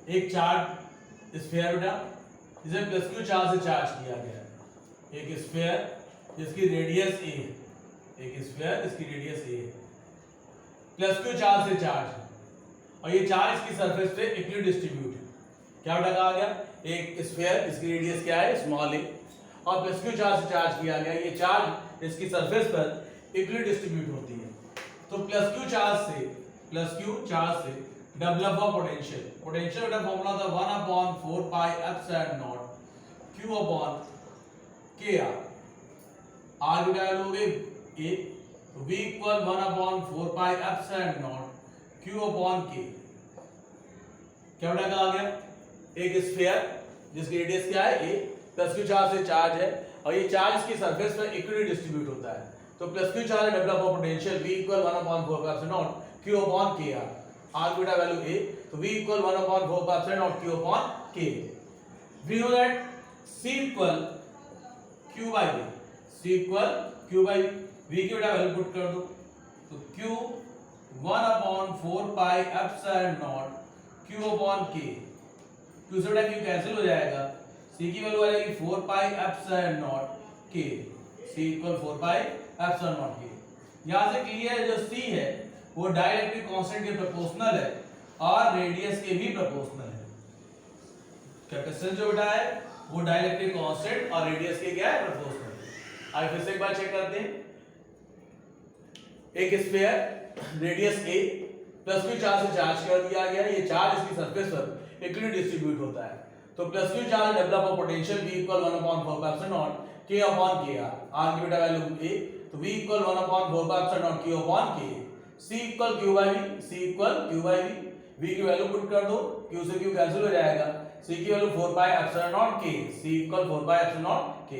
एक charge sphere बेटा जिसे प्लस क्यू चार्ज से चार्ज किया गया है। एक स्फीयर जिसकी रेडियस ए है, एक स्फीयर जिसकी रेडियस ए है, प्लस क्यू चार्ज से चार्ज है और ये चार्ज इसकी सरफेस पे इक्वली डिस्ट्रीब्यूट है। क्या बेटा कहा गया? एक स्फीयर इसकी रेडियस क्या है? स्मॉल ए, और प्लस क्यू चार्ज से चार्ज किया गया। ये चार्ज इसकी सरफेस पर इक्वली डिस्ट्रीब्यूट होती है। तो प्लस क्यू चार्ज से डेवलप हुआ पोटेंशियल। पोटेंशियल बेटा फॉर्मूला था 1/4 pi epsilon not q upon k r। r की वैल्यू हो गई a, तो v equal 1/4 pi epsilon not q upon k। क्या बेटा कहा गया? एक स्फीयर जिसकी रेडियस क्या है a, प्लस क्यू चार्ज से चार्ज है और ये चार्ज इसकी सरफेस पर इक्वली डिस्ट्रीब्यूट होता है। तो प्लस क्यू चार्ज डेवलप हुआ potential v equal 1/4 pi epsilon not q upon k r। r बेटा वैल्यू a, तो v equal 1/4 pi epsilon not q upon k। we know that c equal q by v, c equal q by v, v की बेटा value put कर दो, तो q 1/4 pi epsilon not q upon k। q से बेटा q cancel हो जाएगा, c की वैल्यू आ जाएगी 4 pi epsilon not k, c equal 4 pi epsilon not k। यहां से क्लियर है जो c है वो डाइलेक्ट्रिक कांस्टेंट के प्रोपोर्शनल है और रेडियस के भी प्रोपोर्शनल है। कैपेसिटेंस जो बेटा है वो डाइलेक्ट्रिक कांस्टेंट और रेडियस के क्या है? प्रोपोर्शनल। आइए फिर से एक बार चेक करते हैं। एक sphere radius a plus Q charge से चार्ज कर दिया गया, ये चार्ज इसकी सरफेस पर इक्वली डिस्ट्रीब्यूट होता है। तो plus Q charge develop of potential v equal 1/4 pi epsilon not k upon k r। r की बेटा वैल्यू a, तो v equal 1/4 pi epsilon not q upon k। c equal q by v, c equal q by v, v की value put कर दो, q से q cancel हो जाएगा, c की value 4 pi epsilon not k, c equal 4 pi epsilon not k।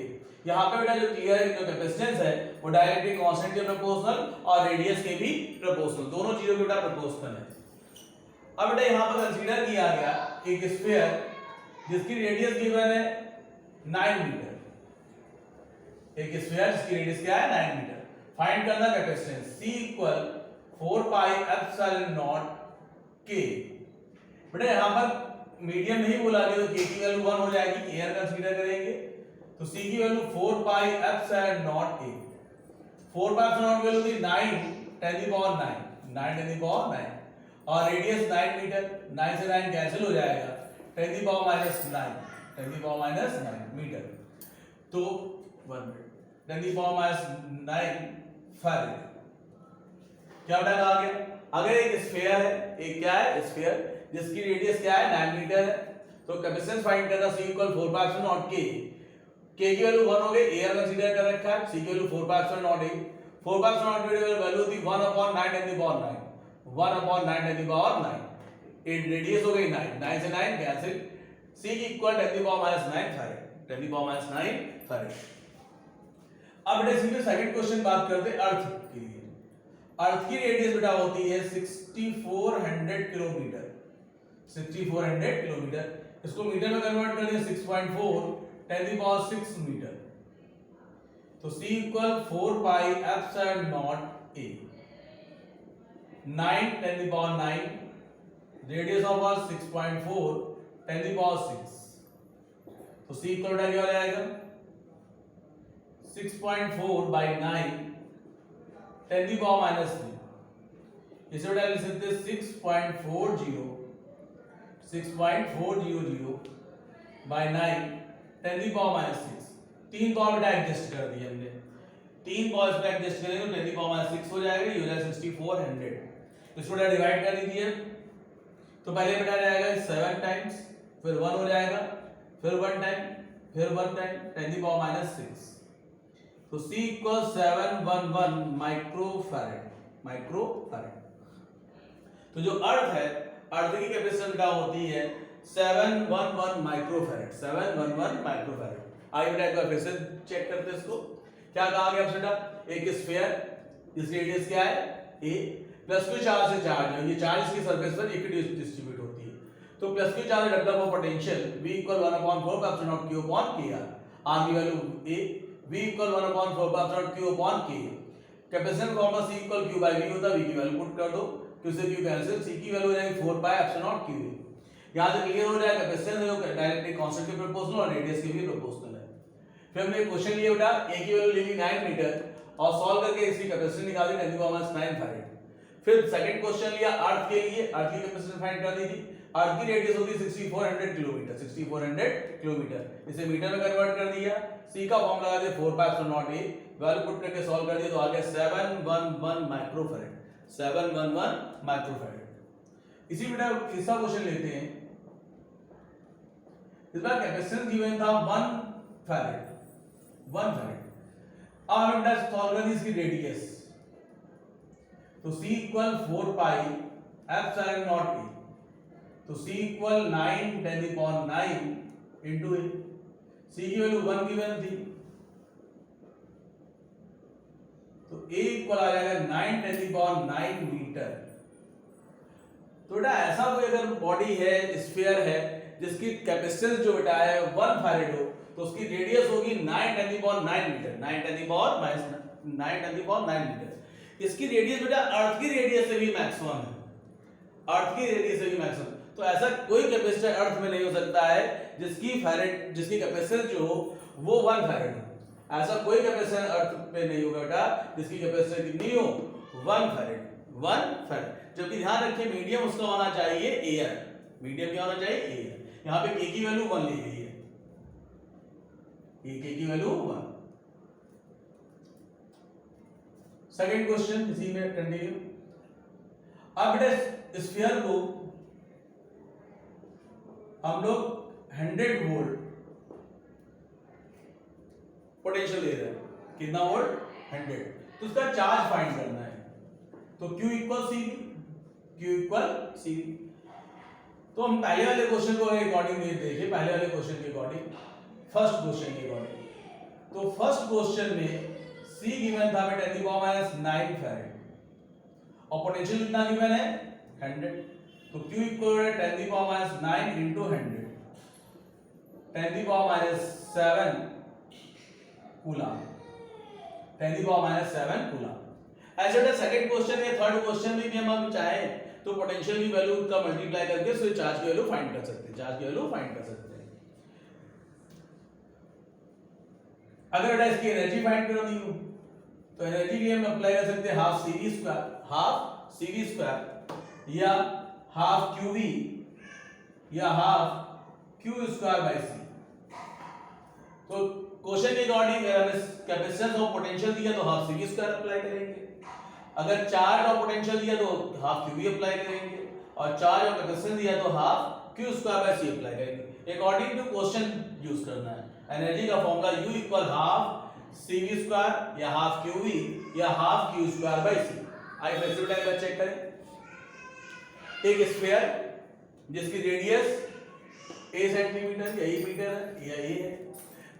यहां पे बेटा जो क्लियर है जो कैपेसिटेंस है वो डायरेक्टली कांस्टेंट के प्रोपोर्शनल और रेडियस के भी प्रोपोर्शनल, दोनों चीजों के बेटा प्रोपोर्शनल है। अब बेटा यहां पर कंसीडर किया गया एक स्फीयर जिसकी रेडियस गिवन है 9 मीटर। एक स्फीयर जिसकी रेडियस क्या है? 9 मीटर। फाइंड करना capacitance c equal 4 pi epsilon not k। बेटा यहां पर मीडियम नहीं बोला गया तो k की वैल्यू 1 हो जाएगी, एयर कंसीडर करेंगे तो c की value 4 pi epsilon not a। 4 pi epsilon not की वैल्यू थी 9 10 की पावर 9, 9 10 की पावर 9 और रेडियस 9 मीटर, 9 से 9 कैंसिल हो जाएगा, 10 की पावर -9, 10 की पावर -9 मीटर, तो 1 मिनट 10 की पावर -9 फैराड। क्या बेटा कहा गया? अगर एक स्फीयर है, एक क्या है? स्फीयर जिसकी रेडियस क्या है? 9 मीटर है, तो कैपेसिटेंस फाइंड करना c equal 4 pi epsilon not k। k की वैल्यू 1 हो गई, एयर कंसीडर कर रखा है, c की value 4 pi epsilon not a। 4 pi epsilon not की वैल्यू थी 1/9 10 की पावर 9, 1/9 10 की पावर 9, ये रेडियस हो गई 9, 9 से 9 कैंसिल, c की इक्वल 10 की पावर -9 फैराड, 10 की पावर -9 फैराड। अब बेटा इसमें सेकंड क्वेश्चन बात करते हैं अर्थ के लिए। अर्थ की रेडियस बेटा होती है 6400 किलोमीटर, 6400 किलोमीटर। इसको मीटर में कन्वर्ट कर दिया 6.4 10 की पावर 6 मीटर, तो c equal 4 pi epsilon not a। 9 10 की पावर 9, रेडियस ऑफ अर्थ 6.4 10 की पावर 6, तो c इक्वल क्या हो जाएगा? 6.4 by 9 10 की पावर -3। इसे बेटा लिख सकते हैं 6.40 by 9 10 की पावर -6। तीन पावर बेटा एडजस्ट कर दिए हमने, तीन पावर पे एडजस्ट करेंगे तो 10 की पावर -6 हो जाएगा, ये हो जाएगा 6400। इसको बेटा डिवाइड कर दीजिए, तो पहले बेटा जाएगा 7 टाइम्स, फिर 1 हो जाएगा, फिर 1 टाइम, फिर 1 टाइम 10 की पावर -6, तो c इक्वल 711 माइक्रोफैराड, माइक्रोफैराड। तो जो अर्थ है, अर्थ की कैपेसिटेंस क्या होती है? 711 माइक्रोफैराड, 711 माइक्रोफैराड। आइए बेटा एक बार फिर से चेक करते हैं इसको। क्या कहा गया बेटा? एक स्फीयर जिसकी रेडियस क्या है? a, प्लस क्यू चार्ज से चार्ज है, ये चार्ज इसकी सरफेस पर इक्वली डिस्ट्रीब्यूट होती है। तो plus Q charge develop of potential v equal 1/4 pi epsilon not q upon k r। r की value a, v equal 1/4 pi epsilon q upon k। Capacitance formula c equal q by v होता है, v की value put कर दो, q से q cancel, c की value हो जाएगी 4 पाई एप्सिलॉन नॉट q। यहाँ से क्लियर हो जाएगा कैपेसिटेंस है वो डायरेक्टली कांस्टेंट के प्रोपोर्शनल और रेडियस के भी प्रोपोर्शनल है। फिर हमने क्वेश्चन लिया बेटा ए की वैल्यू ली 9 मीटर और सॉल्व करके इसकी कैपेसिटी निकाली 10⁻⁹ फैराड। फिर सेकंड क्वेश्चन लिया अर्थ के लिए, अर्थ की कैपेसिटी फाइंड कर दी थी। अर्थ की रेडियस होती है 6400 किलोमीटर, 6400 किलोमीटर, इसे मीटर में कन्वर्ट कर दिया। सी का फॉर्मूला लगा दिया 4πε0a, वैल्यू पुट करके सॉल्व कर दिया तो आ गया 711 माइक्रोफैराड, 711 माइक्रोफैराड। इसी बेटा तीसरा क्वेश्चन लेते हैं। इस बार कैपेसिटेंस गिवन था 1 फैराड, 1 फैराड। अब हमें बेटा सॉल्व कर दी इसकी रेडियस, तो C इक्वल 4πε0a, तो C equal 9 into a, C की वैल्यू 1 गिवन थी तो A इक्वल आ जाएगा 9 मीटर। तो बेटा ऐसा कोई अगर बॉडी है, स्फीयर है जिसकी कैपेसिटेंस जो बेटा है 1 फैराड हो तो उसकी रेडियस होगी 9 मीटर, 9 मीटर। इसकी रेडियस बेटा अर्थ की रेडियस से भी मैक्सिमम है, अर्थ की रेडियस से भी मैक्सिमम। तो ऐसा कोई कैपेसिटर अर्थ में नहीं हो सकता है जिसकी कैपेसिटेंस जो हो वो 1 फैराड हो। ऐसा कोई कैपेसिटर अर्थ पे नहीं होगा बेटा जिसकी कैपेसिटेंस कितनी हो 1 फैराड, 1 फैराड। जबकि ध्यान रखिए मीडियम उसका होना चाहिए एयर, मीडियम क्या होना चाहिए एयर। यहाँ पे K की वैल्यू 1 ली गई है, K की वैल्यू 1। सेकंड क्वेश्चन इसी में कंटिन्यू। अब बेटा स्फीयर को हम लोग 100 वोल्ट पोटेंशियल दे रहे हैं, कितना वोल्ट 100, तो उसका चार्ज फाइंड करना है। तो Q इक्वल CV। तो हम पहले वाले क्वेश्चन को अकॉर्डिंग देखिए, पहले वाले क्वेश्चन के अकॉर्डिंग, फर्स्ट क्वेश्चन के अकॉर्डिंग। तो फर्स्ट क्वेश्चन में C गिवन था 10⁻⁹ फैराड और पोटेंशियल कितना गिवन है 100, तो Q इक्वल है 10⁻⁹ into 100, 10⁻⁷ कूलम, 10⁻⁷ कूलम। ऐसे सेकंड क्वेश्चन या थर्ड क्वेश्चन में भी हम चाहें तो पोटेंशियल की वैल्यू का मल्टीप्लाई करके उससे चार्ज की वैल्यू फाइंड कर सकते हैं, चार्ज की वैल्यू फाइंड कर सकते हैं। अगर बेटा इसकी एनर्जी फाइंड करनी हो तो एनर्जी के लिए हम अप्लाई कर सकते हैं हाफ CV स्क्वायर या हाफ QV या half Q square by C। तो क्वेश्चन के अकॉर्डिंग अगर हमें कैपेसिटेंस और पोटेंशियल दिया तो हाफ CV स्क्वायर अप्लाई करेंगे, अगर चार्ज और पोटेंशियल दिया तो हाफ QV अप्लाई करेंगे, और चार्ज और कैपेसिटेंस दिया तो half Q square by C apply करेंगे। अकॉर्डिंग टू क्वेश्चन यूज करना है। एनर्जी का formula U equal half CV square या हाफ QV या half Q square by C। आइए फ्लेक्सिबल टाइप का चेक करें। एक स्फीयर जिसकी रेडियस a सेंटीमीटर या a मीटर है या a है,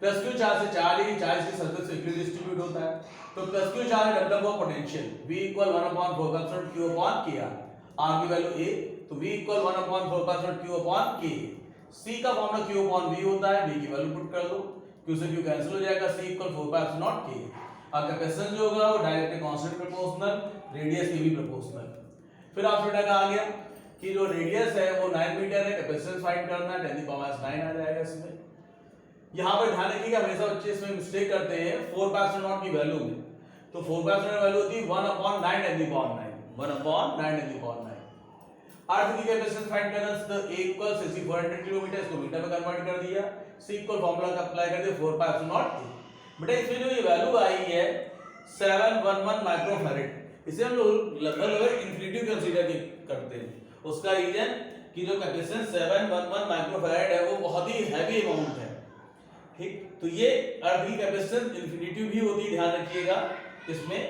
प्लस Q चार्ज से चार्ज है, चार्ज की सरफेस पे इक्वली डिस्ट्रीब्यूट होता है, तो प्लस Q चार्ज डेवलप हुआ potential V equal 1/4 Q upon K, R की वैल्यू a, तो V equal 1/4 Q upon K। C का फॉर्मूला Q अपॉन V होता है, V की वैल्यू पुट कर दो, Q से Q कैंसिल हो जाएगा, C इक्वल 4πε0 K। अब कैपेसिटेंस जो होगा वो डायरेक्टली कांस्टेंट प्रोपोर्शनल, रेडियस के भी प्रोपोर्शनल। फिर आपसे बेटा कहा गया कि जो रेडियस है वो 9 मीटर है, कैपेसिटेंस फाइंड करना है, 10⁻⁹ आ जाएगा इसमें। यहाँ पर ध्यान रखिएगा हमेशा बच्चे इसमें मिस्टेक करते हैं 4πε0 की वैल्यू में, तो 4πε0 वैल्यू होती है 1/9 अर्थ की कैपेसिटेंस फाइंड करना, तो A इक्वल 6400 किलोमीटर, इसको मीटर में कन्वर्ट कर दिया, C इक्वल फार्मूला का अप्लाई कर दिया 4πε0। बेटा इसमें जो ये वैल्यू आई है 711 माइक्रोफैराड, इसे हम लोग लगभग इन्फिनिटी कंसीडर करते हैं। उसका रीजन कि जो कैपेसिटेंस 711 माइक्रोफैराड है वो बहुत ही हैवी अमाउंट है, ठीक। तो ये अर्थ की कैपेसिटेंस इन्फिनिटी भी होती है, ध्यान रखिएगा इसमें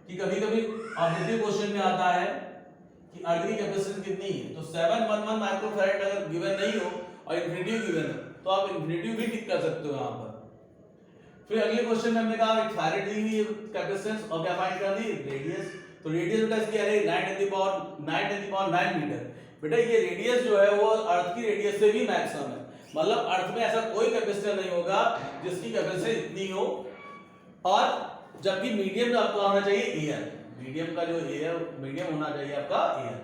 कि कभी-कभी ऑब्जेक्टिव क्वेश्चन में आता है कि अर्थ की कैपेसिटेंस कितनी है, तो 711 माइक्रोफैराड अगर गिवन नहीं हो और इन्फिनिटी गिवन है तो आप इन्फिनिटी भी टिक कर सकते हो यहाँ पर। फिर अगले क्वेश्चन में हमने कहा एक फैराड दी हुई है कैपेसिटेंस और क्या फाइंड करनी है रेडियस, तो रेडियस बेटा इसकी आ रही है 9 मीटर। बेटा ये रेडियस जो है वो अर्थ की रेडियस से भी मैक्सिमम है, मतलब अर्थ में ऐसा कोई कैपेसिटर नहीं होगा जिसकी कैपेसिटी इतनी हो, और जबकि मीडियम आपका होना चाहिए एयर, मीडियम का जो एयर मीडियम होना चाहिए आपका एयर।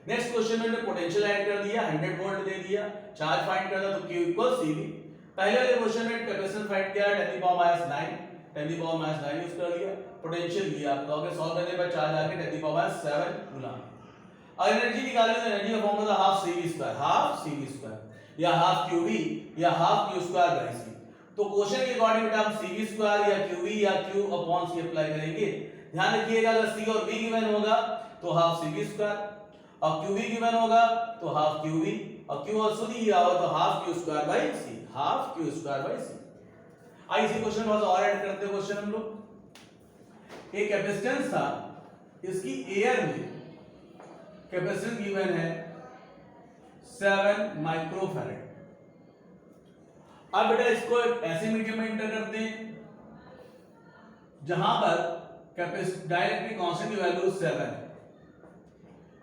नेक्स्ट क्वेश्चन में पोटेंशियल ऐड कर दिया, 100 वोल्ट दे दिया, चार्ज फाइंड करना तो Q इक्वल CV। पहले वाले क्वेश्चन में कैपेसिटेंस फाइंड किया 10 की पावर माइनस 9, 10 की पावर माइनस 9 यूज कर लिया, पोटेंशियल लिया, तो आगे सॉल्व करने पर चार्ज आ गया 10 की पावर 7 कूलम। और एनर्जी निकालने तो एनर्जी का फॉर्मूला हाफ CV² या हाफ QV या हाफ Q² बाय C। तो क्वेश्चन के अकॉर्डिंग बेटा हम CV² या QV या Q अपॉन C अप्लाई करेंगे। ध्यान रखिएगा अगर C और V गिवन होगा तो हाफ CV² और QV गिवन होगा तो हाफ QV और Q और C दिया होगा तो half Q² by C, half Q² by C। आइए इसी क्वेश्चन में और ऐड करते हैं क्वेश्चन हम लोग। एक कैपेसिटेंस था, इसकी एयर में कैपेसिटेंस गिवन है 7 माइक्रोफैरड। अब बेटा इसको एक ऐसे मीडियम में इंटर करते हैं जहां पर डाइलेक्ट्रिक कांस्टेंट की वैल्यू 7 है।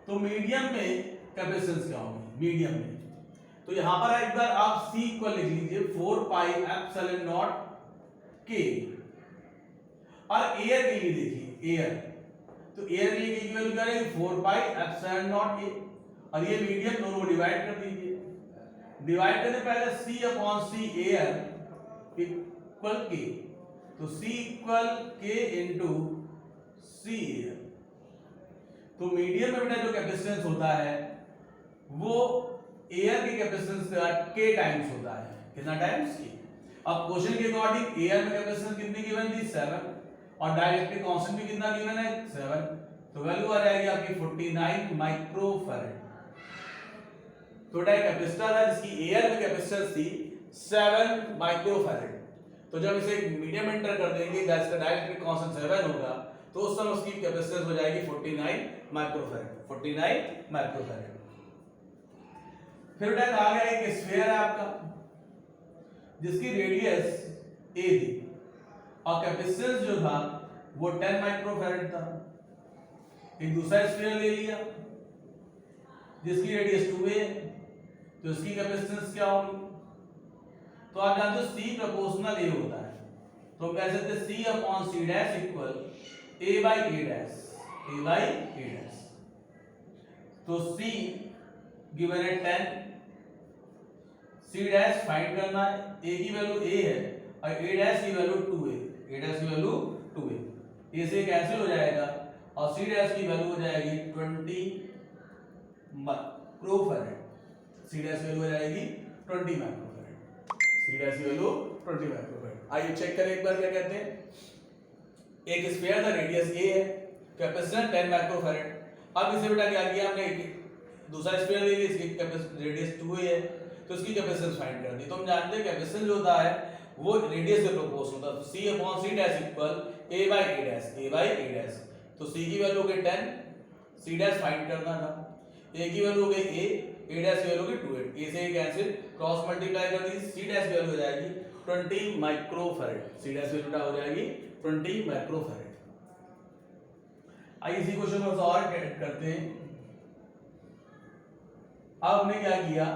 तो मीडियम में कैपेसिटेंस क्या होगी? मीडियम में तो यहां पर एक बार आप C इक्वल लिख लीजिए 4 पाई एप्सिलॉन नॉट K। और एयर के लिए देखिए, एयर तो एयर के लिए की वैल्यू क्या रहेगी 4 पाई एप्सिलॉन नॉट A। और ये मीडियम दोनों को डिवाइड कर दीजिए, डिवाइड करने पहले C upon C air equal K, तो C इक्वल K इनटू C एयर। तो मीडियम में बेटा जो कैपेसिटेंस होता है वो एयर की कैपेसिटेंस का K टाइम्स होता है। कितना टाइम्स? K। अब क्वेश्चन के अकॉर्डिंग एयर में कैपेसिटेंस कितनी गिवन थी 7 और डाइलेक्ट्रिक कांस्टेंट भी कितना गिवन है 7, तो वैल्यू आ जाएगी आपकी 49 माइक्रोफैरड। तो बेटा कैपेसिटर है जिसकी एयर में कैपेसिटेंस थी 7 माइक्रोफैरड। तो जब इसे मीडियम एंटर कर देंगे जिसका डाइलेक्ट्रिक कांस्टेंट 7 होगा तो उस समय उसकी कैपेसिटेंस हो जाएगी 49 माइक्रोफैरड, 49 माइक्रोफैरड। फिर बेटा आ गया एक स्फीयर है आपका जिसकी रेडियस a थी और कैपेसिटेंस जो था वो 10 माइक्रोफैरड था। एक दूसरा स्फीयर ले लिया जिसकी रेडियस 2a है, तो इसकी कैपेसिटेंस क्या होगी? तो आप जानते हो C प्रोपोर्शनल A होता है, तो हम कह सकते हैं C upon C dash equal A by A dash, A by A dash. तो C गिवन है 10, C डैश फाइंड करना है, A की वैल्यू A है और A डैश की वैल्यू 2A, A डैश की वैल्यू 2A, A से कैंसिल हो जाएगा और C डैश की वैल्यू हो जाएगी 20 माइक्रोफैरड। C डैश की वैल्यू हो जाएगी 20 माइक्रोफैरड, C डैश की वैल्यू 20 माइक्रोफैरड। आइए चेक करें एक बार क्या कहते हैं। एक स्फीयर का रेडियस a है, कैपेसिटेंस 10 माइक्रोफैरड। अब इसे बेटा क्या किया हमने, दूसरा स्फीयर ले लिया, इसकी रेडियस 2a है तो इसकी कैपेसिटेंस फाइंड कर दी। तो हम जानते हैं कैपेसिटेंस जो होता है वो रेडियस से प्रोपोर्शनल होता है, तो c upon c dash equal a by a dash, a by a dash. तो c की वैल्यू हो गई 10, c डैश फाइंड करना था, a की वैल्यू हो गई a डैश की वैल्यू हो गई 2a, a से कैंसिल क्रॉस मल्टीप्लाई कर दी, c डैश की वैल्यू हो जाएगी 20 माइक्रोफैरड, c डैश की वैल्यू हो जाएगी 20 माइक्रोफैरड। आइए इसी क्वेश्चन को और करते हैं। अब हमने क्या किया,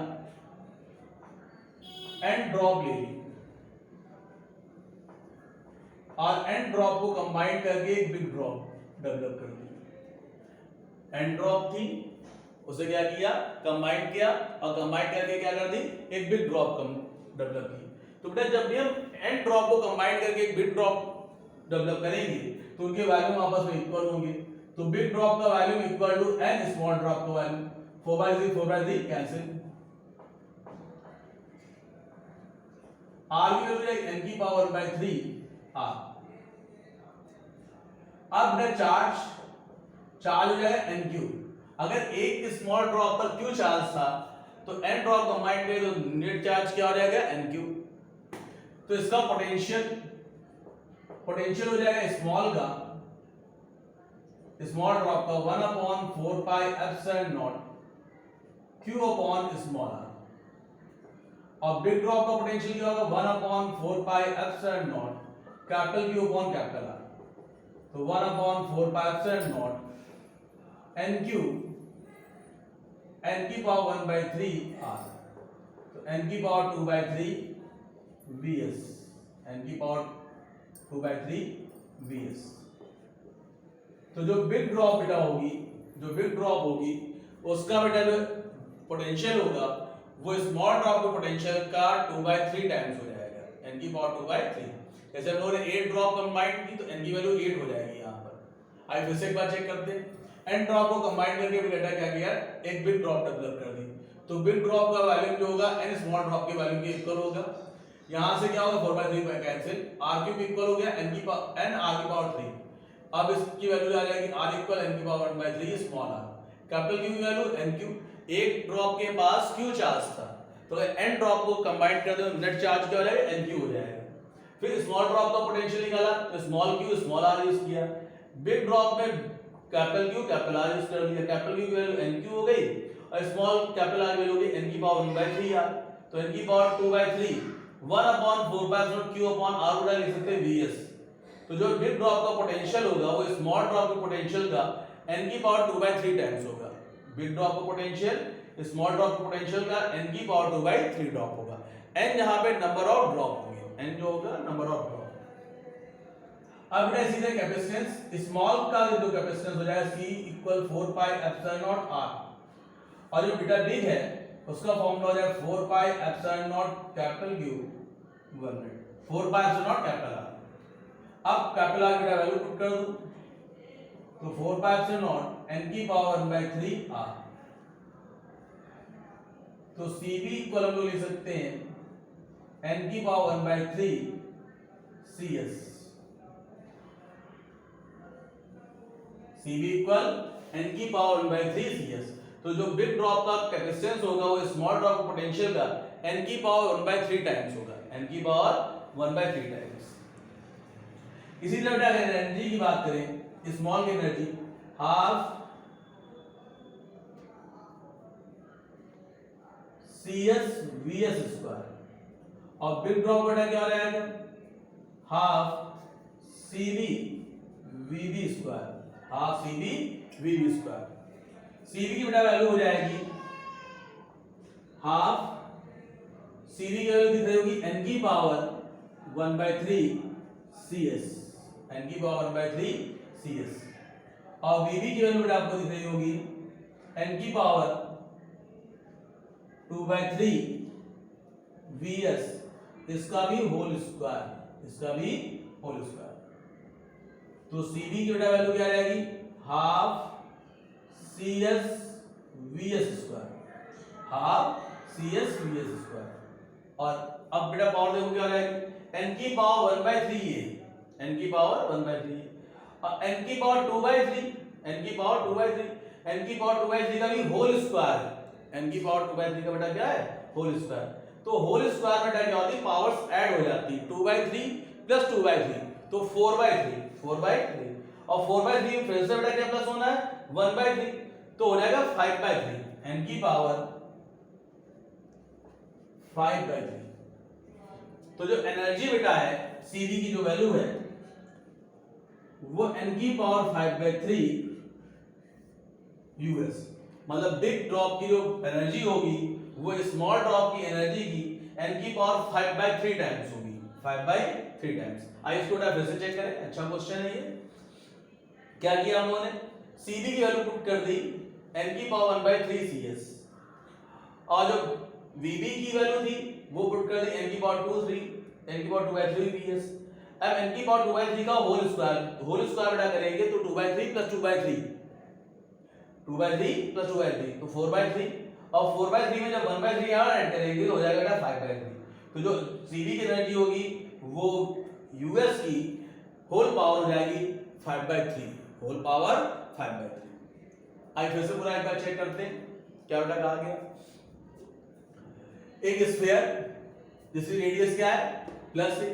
एंड ड्रॉप ले ली और एंड ड्रॉप को कंबाइन करके एक बिग ड्रॉप डेवलप कर दी। एंड ड्रॉप थी उसे क्या किया, कंबाइन किया और कंबाइन करके क्या कर दी, एक बिग ड्रॉप डेवलप की। तो बेटा जब भी हम एंड ड्रॉप को कंबाइन करके एक बिग ड्रॉप डेवलप करेंगे तो उनके वैल्यू आपस में इक्वल होंगे। तो बिग ड्रॉप का value equal to n small drop का वैल्यू, 4/3 कैंसिल, आर की वैल्यू है n की पावर बाय 3 आर। अब बेटा चार्ज हो जाएगा n क्यूब। अगर एक स्मॉल ड्रॉप पर क्यू चार्ज था तो n ड्रॉप कंबाइन करें तो नेट चार्ज क्या हो जाएगा n क्यूब। तो इसका पोटेंशियल हो जाएगा स्मॉल ड्रॉप का 1/4 pi epsilon not q upon small r, और बिग ड्रॉप का पोटेंशियल क्या होगा 1/4 pi epsilon not capital Q upon capital R। तो 1/4 pi epsilon not n cube n की पावर 1/3 r, तो n की पावर 2/3 vs, n की पावर 2/3 vs। तो जो बिग ड्रॉप बेटा होगी, जो बिग ड्रॉप होगी उसका बेटा जो पोटेंशियल होगा वो स्मॉल ड्रॉप के पोटेंशियल का 2/3 टाइम्स हो जाएगा, n की पावर 2/3। जैसे हम लोगों ने 8 ड्रॉप कंबाइन की तो n की वैल्यू 8 हो जाएगी यहाँ पर। आइए फिर से एक बार चेक करते हैं। n ड्रॉप को कंबाइन करके बेटा क्या किया, एक बिग ड्रॉप डेवलप कर दी। तो बिग ड्रॉप का वैल्यूम जो होगा n स्मॉल ड्रॉप के वैल्यूम के इक्वल होगा। यहाँ से क्या होगा 4/3 कैंसिल, r³ इक्वल हो गया n r की पावर 3। अब इसकी वैल्यू आ जाएगी r इक्वल n की power 1/3 small r। Capital Q की वैल्यू n³। एक ड्रॉप के पास Q चार्ज था तो अगर n ड्रॉप को कंबाइन कर दो नेट चार्ज क्या हो जाएगा, n³ हो जाएगा। फिर स्मॉल ड्रॉप का पोटेंशियल निकाला तो small q small r use किया। बिग ड्रॉप में capital Q capital R use कर लिया। कैपिटल Q की वैल्यू n³ हो गई और स्मॉल कैपिटल R की वैल्यू हो गई n की पावर 1/3 r। तो n की पावर 2/3 1/4 q upon r उड़ा लिख सकते हैं vs। तो जो बिग ड्रॉप का पोटेंशियल होगा वो स्मॉल ड्रॉप के पोटेंशियल का n की पावर 2/3 टाइम्स होगा। बिग ड्रॉप का पोटेंशियल स्मॉल ड्रॉप के पोटेंशियल का n की पावर 2/3 ड्रॉप होगा। n यहां पे नंबर ऑफ ड्रॉप होंगे, n जो होगा नंबर ऑफ ड्रॉप। अब बेटा सीधे कैपेसिटेंस स्मॉल का जो कैपेसिटेंस हो जाएगा c equal 4 pi epsilon not r और जो बेटा बिग है उसका फॉर्मूला हो जाएगा 4 pi epsilon not capital Q 1 minute 4 pi epsilon not capital R। अब कैपिटल R की वैल्यू पुट कर दूं तो 4 पाई एप्सिलॉन नॉट n की पावर 1/3 r। तो Cb इक्वल हम लोग लिख सकते हैं n की power 1/3 Cs। Cb equal n की पावर 1/3 Cs। तो जो बिग ड्रॉप का कैपेसिटेंस होगा वो स्मॉल ड्रॉप का पोटेंशियल का n की पावर 1/3 टाइम्स होगा, n की पावर 1/3 टाइम्स। इसी तरह अगर एनर्जी की बात करें, स्मॉल की energy half CS Vs square और बिग ड्रॉप बेटा क्या हो जाएगा half CB VB square, half CB VB square. CB की बेटा वैल्यू हो जाएगी हाफ CB की वैल्यू दिख रही होगी n की पावर 1/3 CS, n की पावर 1/3 CS और VB की वैल्यू बेटा आपको दिख रही होगी n की पावर 2/3 Vs, इसका भी होल स्क्वायर, इसका भी होल स्क्वायर। तो CB की बेटा वैल्यू क्या आ जाएगी half CS Vs square, half CS Vs square. और अब बेटा पावर देखो क्या हो जाएगी n की पावर 1/3 है, n की पावर 1/3 और n की पावर 2/3, n की पावर 2/3, n की पावर 2/3 का भी होल स्क्वायर है। n की पावर 2/3 का बेटा क्या है होल स्क्वायर। तो होल स्क्वायर बेटा क्या होती है पावर्स ऐड हो जाती है 2/3 प्लस 2/3 तो 4/3 और 4/3 फिर से बेटा क्या प्लस होना है 1/3 तो हो जाएगा 5/3 n की पावर 5/3। तो जो एनर्जी बेटा है Cb की जो वैल्यू है वो n की पावर 5/3 US, मतलब बिग ड्रॉप की जो एनर्जी होगी वो स्मॉल ड्रॉप की एनर्जी की n की पावर 5/3 टाइम्स होगी, 5/3 टाइम्स। आइए इसको फिर से चेक करें, अच्छा क्वेश्चन है ये। क्या किया हम लोगों ने Cb की वैल्यू पुट कर दी n की पावर 1/3 CS और जो Vb की वैल्यू थी वो पुट कर दी n की पावर 2/3 PS। अब n की पावर 2/3 का होल स्क्वायर बेटा करेंगे तो 2/3 प्लस 2/3 2/3 प्लस 2/3 तो 4/3 और 4/3 में जब 1/3 यहां ऐड करेंगे तो हो जाएगा बेटा 5/3। तो जो Cb की एनर्जी होगी वो US की होल पावर हो जाएगी 5/3, होल पावर 5/3। आइए फिर से पूरा एक बार चेक करते हैं क्या बेटा कहा गया। एक स्फीयर जिसकी रेडियस क्या है प्लस से,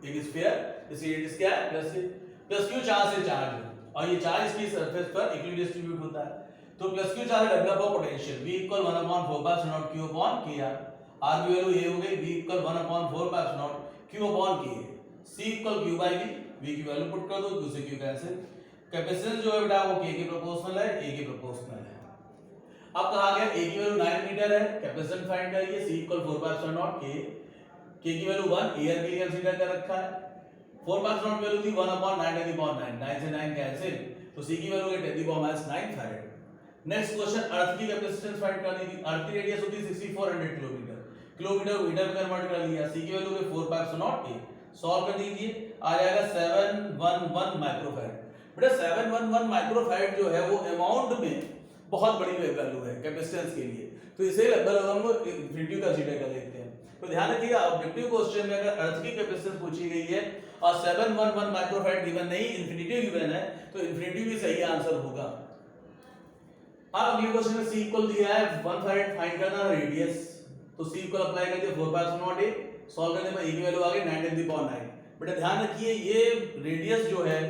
एक स्फीयर जिसकी रेडियस क्या है प्लस से, प्लस Q चार्ज से चार्ज है और ये चार्ज इसकी सरफेस पर इक्वली डिस्ट्रीब्यूट होता है। तो plus Q charge develop of potential V equal 1/4 Q upon Kr। R की वैल्यू ये हो गई V equal 1/4 Q upon K। C equal Q by V, V की वैल्यू पुट कर दो, Q से Q कैंसिल। कैपेसिटेंस जो है बेटा वो K के प्रोपोर्शनल है, A के प्रोपोर्शनल है। अब कहा गया A की वैल्यू 9 मीटर है, कैपेसिटेंस फाइंड करिए C इक्वल 4/0 K, K की वैल्यू 1 एयर के लिए कंसीडर कर रखा है। 4/0 वैल्यू थी 1/9 9 से 9 कैंसिल तो C की वैल्यू है 10⁻⁹ फैराड। नेक्स्ट क्वेश्चन, अर्थ की कैपेसिटेंस फाइंड करनी थी। अर्थ की रेडियस होती है 6400 किलोमीटर, किलोमीटर मीटर में कन्वर्ट कर लिया, सी की वैल्यू पे 4 a सॉल्व कर दीजिए, आ जाएगा 711 माइक्रोफैराड। बेटा 711 माइक्रोफैराड जो है वो अमाउंट में बहुत बड़ी वैल्यू है कैपेसिटेंस के लिए, तो इसे लगभग हम लोग इन्फिनिटी कंसीडर कर लेते हैं। तो ध्यान रखिएगा ऑब्जेक्टिव क्वेश्चन में अगर अर्थ की कैपेसिटेंस पूछी गई है और 711 माइक्रोफैराड गिवन नहीं, इन्फिनिटी गिवन है, तो इन्फिनिटी भी सही आंसर होगा। अब अगले क्वेश्चन में c इक्वल दिया है 1 फैराड, फाइंड करना है रेडियस, तो c इक्वल अप्लाई कर दिया 4 a, सॉल्व करने पर a की वैल्यू आ गई 9 बेटा ध्यान रखिए ये रेडियस जो है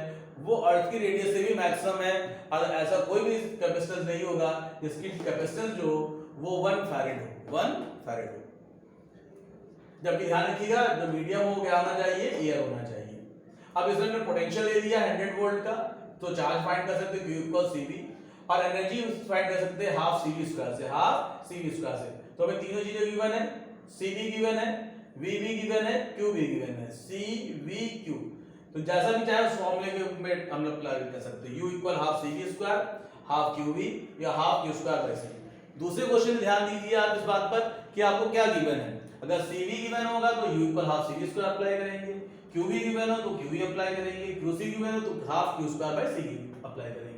वो अर्थ की रेडियस से भी मैक्सिमम है, और ऐसा कोई भी कैपेसिटेंस नहीं होगा जिसकी कैपेसिटेंस जो वो 1 फैराड हो, 1 फैराड हो। जबकि ध्यान रखिएगा जो मीडियम हो क्या होना चाहिए, एयर होना चाहिए। अब इसमें हमने पोटेंशियल ले लिया 100 वोल्ट का, तो चार्ज फाइंड कर सकते हैं Q इक्वल CV, और एनर्जी फाइंड कर सकते हैं हाफ CV स्क्वायर से, हाफ CV स्क्वायर से। तो हमें तीनों चीजें गिवन है, CV गिवन है, VB गिवन है, QB गिवन है, CVQ। तो जैसा भी चाहे उस फॉर्मूले में हम लोग अप्लाई कर सकते हैं, U equal half CV square, half QB या हाफ Q स्क्वायर वैसे। दूसरे क्वेश्चन में ध्यान दीजिए आप इस बात पर कि आपको क्या गिवन है। अगर CV गिवन होगा तो U equal half CV square apply करेंगे, QB गिवन हो तो QB अप्लाई करेंगे, QC गिवन हो तो half Q square by C apply करेंगे।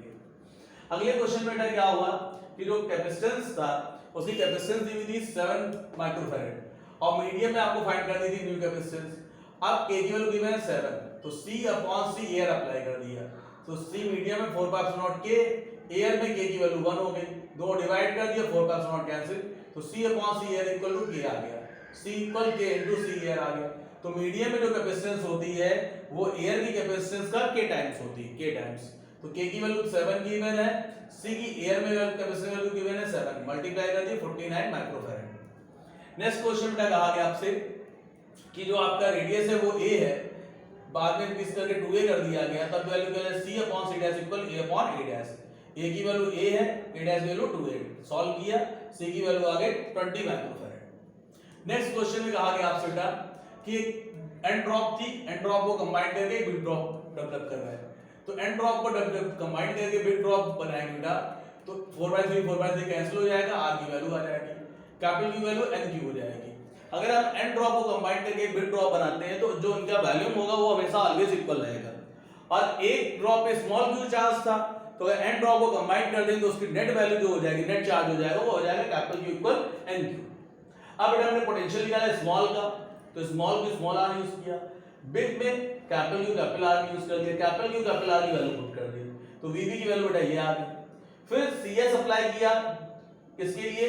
अगले क्वेश्चन में बेटा क्या हुआ कि जो कैपेसिटेंस था उसकी कैपेसिटेंस दी हुई थी 7 माइक्रोफैराड, और मीडियम में आपको फाइंड करनी थी न्यू कैपेसिटेंस। अब K की वैल्यू गिवन है 7, तो C/C एयर अप्लाई कर दिया, तो C मीडियम में 4 K, एयर में K की वैल्यू 1 हो गई, दो डिवाइड कर दिया 4 कैंसिल, तो C/C air equal to K आ गया, C इक्वल K इनटू C एयर आ गया। तो मीडियम में जो कैपेसिटेंस होती है वो एयर की कैपेसिटेंस का K टाइम्स होती है, K टाइम्स। तो K की वैल्यू 7 गिवन है, C की एयर में कैपेसिटेंस वैल्यू गिवन है 7, मल्टीप्लाई कर दिए 49 माइक्रोफैराड। नेक्स्ट क्वेश्चन में कहा गया आपसे कि जो आपका रेडियस है वो a है, बाद में इंक्रीज करके 2a कर दिया गया, तब वैल्यू क्या है C/C dash equal a/a dash. a की वैल्यू a है, a dash value 2a, solve किया, C की वैल्यू आ गई 20 माइक्रोफैराड। नेक्स्ट क्वेश्चन में कहा गया आपसे बेटा कि एन ड्रॉप थी, एन ड्रॉप को कंबाइन करके बिग ड्रॉप डेवलप कर रहा है, तो एन ड्रॉप को कंबाइन करके बिग ड्रॉप बनाएंगे बेटा, तो 4/3 कैंसिल हो जाएगा, r की वैल्यू आ जाएगी, कैपिटल की वैल्यू n की हो जाएगी। अगर हम एन ड्रॉप को कंबाइन करके बिग ड्रॉप बनाते हैं तो जो उनका वॉल्यूम होगा वो हमेशा ऑलवेज इक्वल रहेगा, और एक ड्रॉप पे स्मॉल q चार्ज था, तो अगर एन ड्रॉप को कंबाइन कर देंगे तो उसकी नेट वैल्यू जो हो जाएगी, नेट चार्ज हो जाएगा, वो हो जाएगा capital Q equal n q। अब बेटा हमने पोटेंशियल निकाला स्मॉल का, तो स्मॉल को स्मॉल r यूज किया, बिग में capital Q capital R use कर दिया, कैपिटल Q कैपिटल R की वैल्यू पुट कर दी, तो VB की वैल्यू बेटा ये आ गई। फिर CS अप्लाई किया किसके लिए,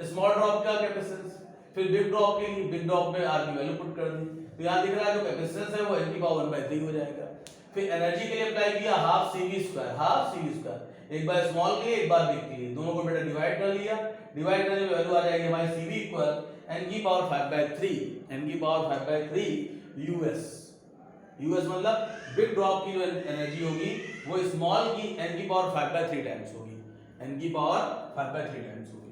स्मॉल ड्रॉप का कैपेसिटेंस, फिर बिग ड्रॉप के लिए बिग ड्रॉप में R की वैल्यू पुट कर दी, तो यहां दिख रहा है जो कैपेसिटेंस है वो n की पावर 1/3 हो जाएगा। फिर एनर्जी के लिए अप्लाई किया half CV square, half CV square, एक बार स्मॉल के लिए एक बार बिग के लिए, दोनों को बेटा डिवाइड कर लिया, डिवाइड करने में वैल्यू आ जाएगी हमारी CV इक्वल n की पावर 5/3, n की पावर 5/3 US। US मतलब बिग ड्रॉप की जो एनर्जी होगी वो स्मॉल की n की पावर 5/3 टाइम्स होगी, n की पावर 5/3 टाइम्स होगी।